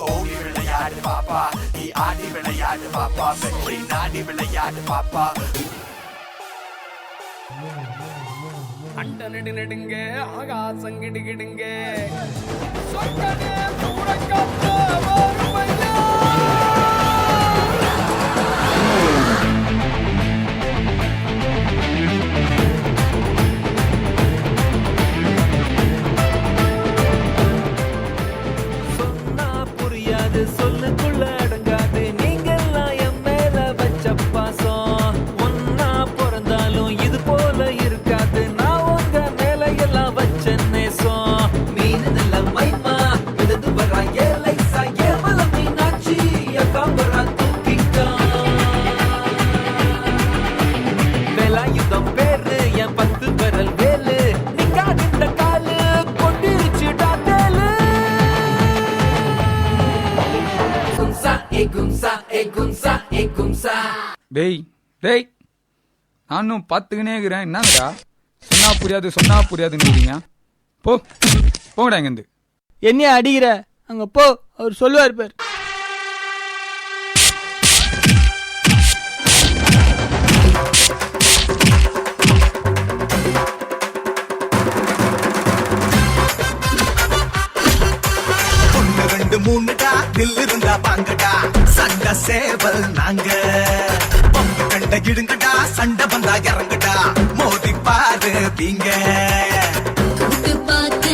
ஓடி விளையாடு பாப்பா, நீ ஆடி விளையாடு பாப்பா, வெற்றி நாடி விளையாடு பாப்பா. அண்ட நெடு நெடுங்க ஆகாசம் கிடுகிடுங்க சொர்க்கனே தூரக்காற்று வருமையா. சொன்னா புரியாது, சொல்லுக்குள்ள அடங்காது, நீங்கெல்லாம் என் மேல வச்ச பாசம். ஒன்னா பிறந்தாலும் இது போல இருக்காது, நான் உங்க மேல எல்லாம் வச்ச நேசம். மீனதுல மைமா விழுது வரா ஏலைசா, ஏமல மீனாட்சி காம்பரா தூக்கிக்கா. வேலாயுதம் பேரு என் 10 விரல் வேலு, நிக்காதிந்த காலு கொண்டிருச்சுடா தேலு. டேய் டேய் நானும் பார்த்துக்கினே இருக்கிறேன். என்னங்கடா சொன்னா புரியாதுன்னு போங்கடா இங்கேருந்து. என்னைய அடிக்கிற அங்க போ, அவர் சொல்லுவார் பேர். ஒன்னு ரெண்டு மூணுடா தில் இருந்தா பாங்கடா, சண்டை சேவல் நாங்க. பம்பு கண்ட இடுங்கடா, சண்டை வந்தா இறங்குடா, மோதி பாரு பீங்க. கூட்டு பார்த்து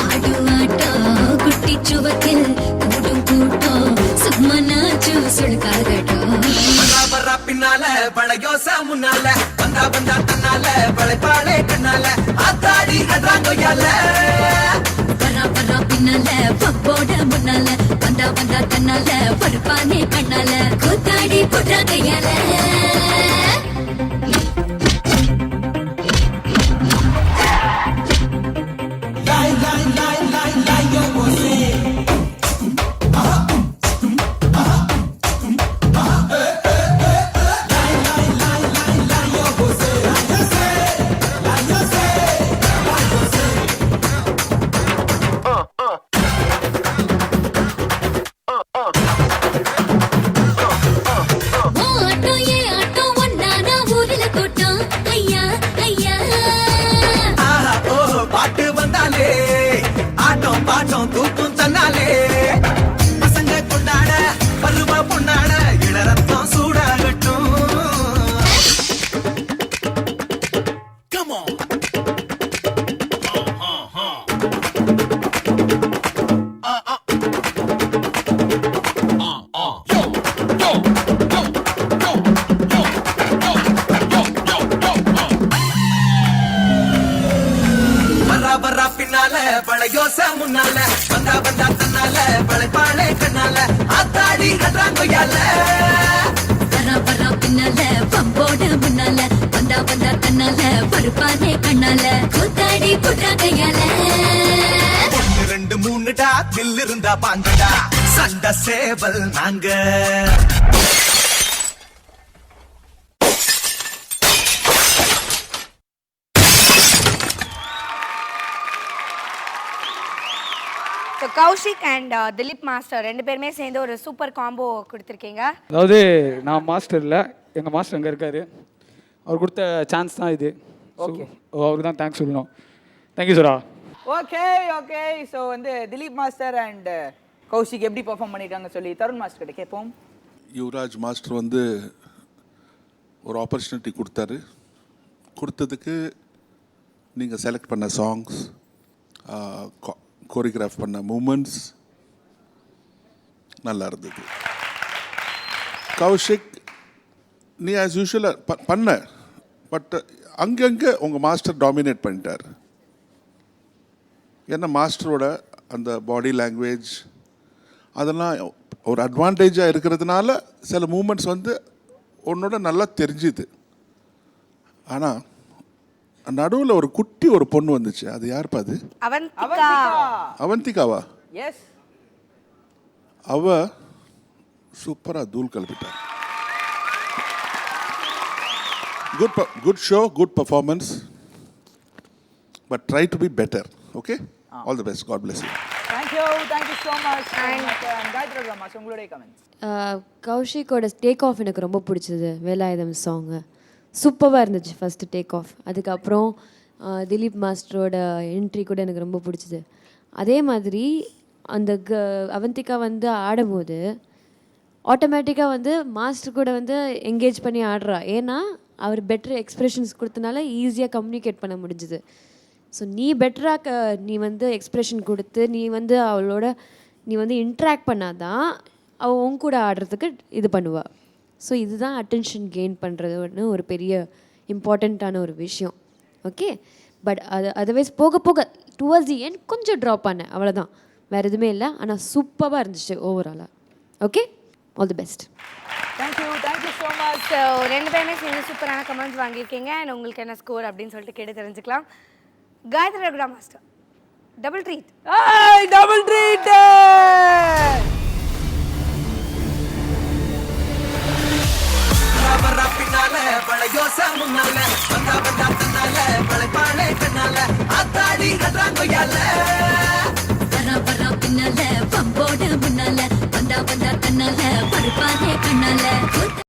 ஆடும் ஆட்டம், குட்டி சுவத்தில் கூடும் கூட்டம், சும்மனாச்சு சுழுக்காகட்டும். வரா பின்னால பழையோச முன்னால, வந்தா தன்னால பழைப்பாளே கண்ணால, ஆத்தாடி நன்றாங்கொய்யால. வரா பின்னால பப்போட முன்னால, வந்தா தன்னால பருப்பானே கண்ணால, கூத்தாடி புற்றா கையால. பாட்டு வந்தாலே ஆட்டம் பாட்டம் தூக்கும் தன்னாலே, பசங்க கொண்டாட பருவ பொண்ணாட இளரத்தம் சூடாகட்டும். Come on. வரா பின்னால பழையோச முன்னால, வந்தா தன்னால பழைப்பாளே கண்ணால, ஆத்தாடி நன்றாங்கொய்யால. வரா பின்னால பம்போட முன்னால, வந்தா தன்னால பருப்பானே கண்ணால, கூத்தாடி புற்றா கையால. ஒன்னு ரெண்டு மூணுடா தில் இருந்தா பாங்கடா, சண்டை சேவல் நாங்க. So Kaushik and Dilip master ரெண்டு பேருமே சேர்ந்து ஒரு சூப்பர் காம்போ கொடுத்துருக்கீங்க. அதாவது நான் மாஸ்டர் இல்லை, எங்கள் மாஸ்டர் அங்கே இருக்கார். அவர் கொடுத்த சான்ஸ் தான் இது. ஓகே, அவருக்கு தான் தேங்க்ஸ் சொல்லணும். தேங்க்யூ சாரா. ஓகே. ஸோ வந்து திலீப் மாஸ்டர் அண்ட் கௌஷிக் எப்படி பெர்ஃபார்ம் பண்ணியிருக்காங்க சொல்லி தருண் மாஸ்டர் கிட்ட கேட்போம். யுவராஜ் மாஸ்டர் வந்து ஒரு ஆப்பர்ச்சுனிட்டி கொடுத்ததுக்கு நீங்கள் செலக்ட் பண்ண சாங்ஸ், கோரியோகிராஃப் பண்ண மூமெண்ட்ஸ் நல்லா இருந்தது. கௌஷிக், நீ ஆஸ் யூஷுவலாக பண்ண, பட் அங்கங்கே உங்கள் மாஸ்டர் டாமினேட் பண்ணிட்டார். ஏன்னா மாஸ்டரோட அந்த பாடி லாங்குவேஜ் அதெல்லாம் ஒரு அட்வான்டேஜாக இருக்கிறதுனால சில மூமெண்ட்ஸ் வந்து உன்னோட நல்லா தெரிஞ்சுது. ஆனால் நடுவில் ஒரு குட்டி ஒரு பொண்ணு வந்துச்சு, அது யாருப்பா? அது அவந்திகாவா? எஸ், அவ சூப்பராக தூள் கலப்பிட்டா. Good show, good performance, but try to be better. Okay? All the best. God bless you. Thank you so much. And Kamala master உங்களுடைய கமெண்ட்ஸ். கௌஷிக்கோட டேக் ஆஃப் எனக்கு ரொம்ப பிடிச்சது. வேலாயுதம் சாங்கு சூப்பராக இருந்துச்சு ஃபஸ்ட்டு டேக் ஆஃப். அதுக்கப்புறம் திலீப் மாஸ்டரோட என்ட்ரி கூட எனக்கு ரொம்ப பிடிச்சது. அதே மாதிரி அந்த அவந்திகா வந்து ஆடும்போது ஆட்டோமேட்டிக்காக வந்து மாஸ்டர் கூட வந்து என்கேஜ் பண்ணி ஆடுறா. ஏன்னா அவர் பெட்டர் எக்ஸ்ப்ரெஷன்ஸ் கொடுத்தனால ஈஸியாக கம்யூனிகேட் பண்ண முடிஞ்சுது. ஸோ நீ பெட்டராக நீ வந்து எக்ஸ்ப்ரெஷன் கொடுத்து நீ வந்து அவளோட நீ வந்து இன்ட்ராக்ட் பண்ணாதான் அவள் உன் கூட ஆடுறதுக்கு இது பண்ணுவாள். ஸோ இதுதான் அட்டென்ஷன் கெயின் பண்ணுறதுன்னு ஒரு பெரிய இம்பார்ட்டண்ட்டான ஒரு விஷயம். ஓகே, பட் அதர்வைஸ் போக போக டுவர்ட்ஸ் தி எண்ட் கொஞ்சம் ட்ராப் பண்ணேன், அவ்வளோதான், வேறு எதுவுமே இல்லை. ஆனால் சூப்பராக இருந்துச்சு ஓவராலாக. Okay, all the best. Thank you so much. So 2 பேருமே சேர்ந்து சூப்பரான கமெண்ட்ஸ் வாங்கியிருக்கீங்க. அண்ட் உங்களுக்கு என்ன ஸ்கோர் அப்படின்னு சொல்லிட்டு கேட்டு தெரிஞ்சுக்கலாம். காயத்ரி ரகுடா master double treat. Double treat. பின்னால பழையோச முன்னால வந்தா வந்தா தன்னால பழைப்பாளே கண்ணால ஆத்தாடி கட்டாங்கொய்யால வரா வரா பின்னால பம்போட முன்னால வந்தா வந்தா தன்னால பருப்பானே கண்ணால